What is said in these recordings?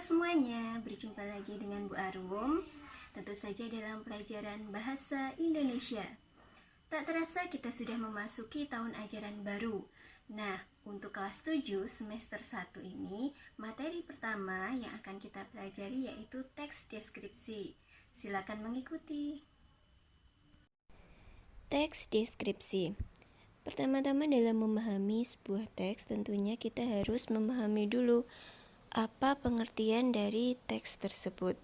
semuanya, berjumpa lagi dengan Bu Arum. Tentu saja dalam pelajaran Bahasa Indonesia. Tak terasa kita sudah memasuki tahun ajaran baru. Nah, untuk kelas 7 semester 1 ini, materi pertama yang akan kita pelajari yaitu teks deskripsi. Silakan mengikuti. Teks deskripsi. Pertama-tama dalam memahami sebuah teks, tentunya kita harus memahami dulu apa pengertian dari teks tersebut.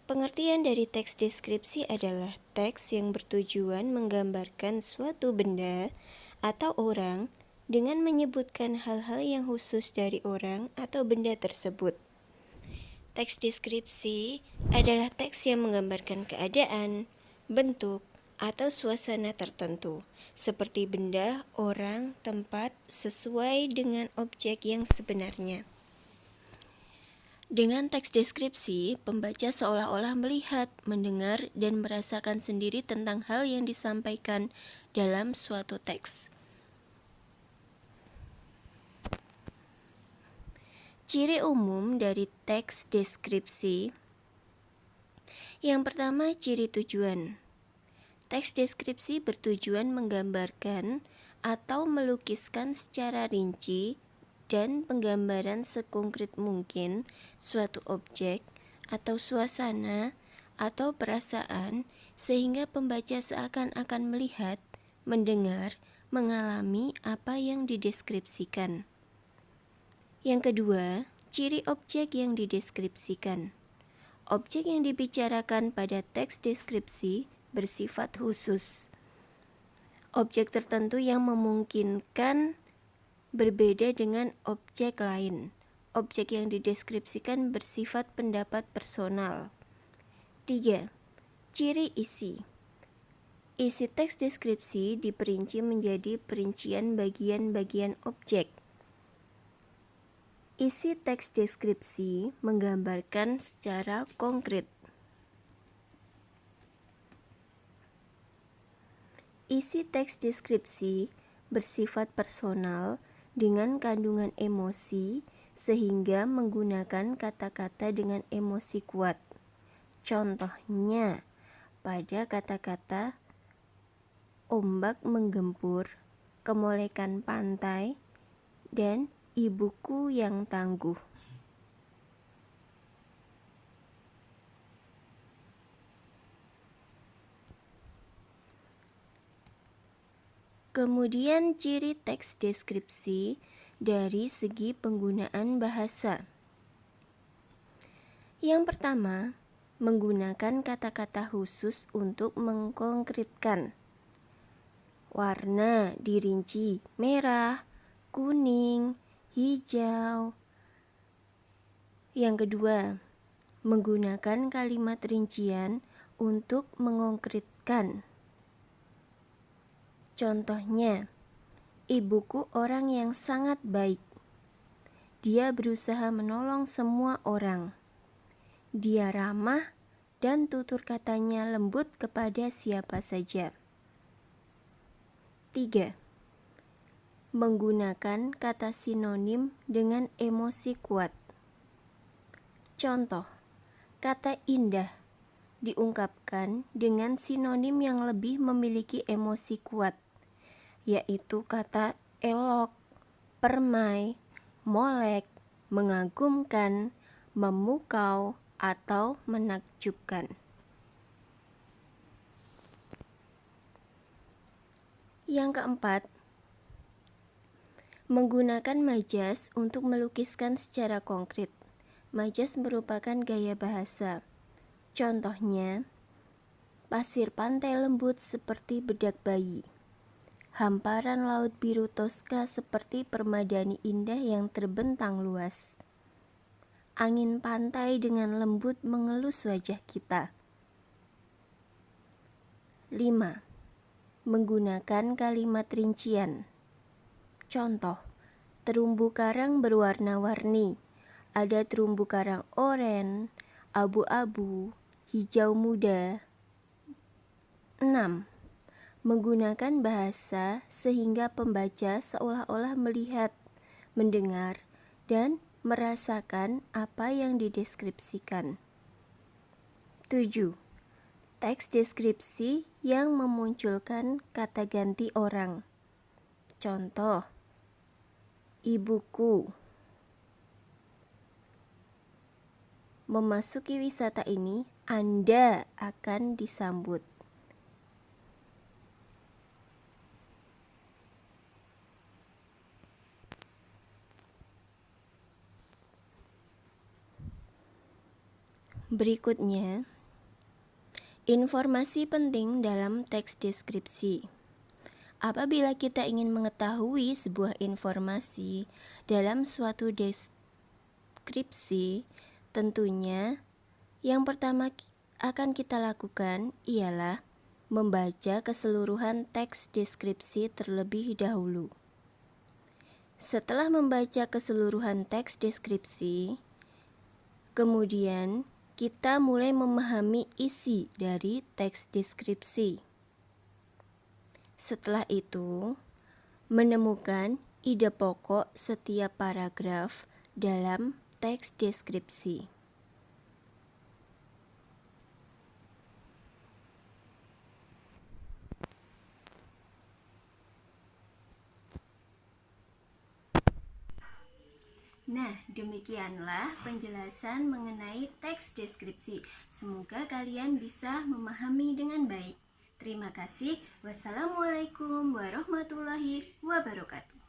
Pengertian dari teks deskripsi adalah teks yang bertujuan menggambarkan suatu benda atau orang dengan menyebutkan hal-hal yang khusus dari orang atau benda tersebut. Teks deskripsi adalah teks yang menggambarkan keadaan, bentuk, atau suasana tertentu, seperti benda, orang, tempat, sesuai dengan objek yang sebenarnya. Dengan teks deskripsi, pembaca seolah-olah melihat, mendengar, dan merasakan sendiri tentang hal yang disampaikan dalam suatu teks. Ciri umum dari teks deskripsi. Yang pertama, ciri tujuan. Teks deskripsi bertujuan menggambarkan atau melukiskan secara rinci dan penggambaran sekonkret mungkin suatu objek atau suasana atau perasaan sehingga pembaca seakan-akan melihat, mendengar, mengalami apa yang dideskripsikan. Yang kedua, ciri objek yang dideskripsikan. Objek yang dibicarakan pada teks deskripsi bersifat khusus. Objek tertentu yang memungkinkan berbeda dengan objek lain. Objek yang dideskripsikan bersifat pendapat personal. 3. Ciri isi. Isi teks deskripsi diperinci menjadi perincian bagian-bagian objek. Isi teks deskripsi menggambarkan secara konkret. Isi teks deskripsi bersifat personal dengan kandungan emosi sehingga menggunakan kata-kata dengan emosi kuat. Contohnya, pada kata-kata ombak menggempur, kemolekan pantai, dan ibuku yang tangguh. Kemudian ciri teks deskripsi dari segi penggunaan bahasa. Yang pertama, menggunakan kata-kata khusus untuk mengkonkretkan. Warna dirinci merah, kuning, hijau. Yang kedua, menggunakan kalimat rincian untuk mengkonkretkan. Contohnya, ibuku orang yang sangat baik. Dia berusaha menolong semua orang. Dia ramah dan tutur katanya lembut kepada siapa saja. 3. Menggunakan kata sinonim dengan emosi kuat. Contoh, kata indah diungkapkan dengan sinonim yang lebih memiliki emosi kuat, yaitu kata elok, permai, molek, mengagumkan, memukau, atau menakjubkan. Yang keempat, menggunakan majas untuk melukiskan secara konkret. Majas merupakan gaya bahasa. Contohnya, pasir pantai lembut seperti bedak bayi. Hamparan laut biru Toska seperti permadani indah yang terbentang luas. Angin pantai dengan lembut mengelus wajah kita. 5. Menggunakan kalimat rincian. Contoh, terumbu karang berwarna-warni. Ada terumbu karang oranye, abu-abu, hijau muda. 6. Menggunakan bahasa sehingga pembaca seolah-olah melihat, mendengar, dan merasakan apa yang dideskripsikan. 7. Teks deskripsi yang memunculkan kata ganti orang. Contoh, ibuku. Memasuki wisata ini, Anda akan disambut. Berikutnya, informasi penting dalam teks deskripsi. Apabila kita ingin mengetahui sebuah informasi dalam suatu deskripsi, tentunya yang pertama akan kita lakukan ialah membaca keseluruhan teks deskripsi terlebih dahulu. Setelah membaca keseluruhan teks deskripsi, kemudian kita mulai memahami isi dari teks deskripsi. Setelah itu, menemukan ide pokok setiap paragraf dalam teks deskripsi. Nah, demikianlah penjelasan mengenai teks deskripsi. Semoga kalian bisa memahami dengan baik. Terima kasih. Wassalamualaikum warahmatullahi wabarakatuh.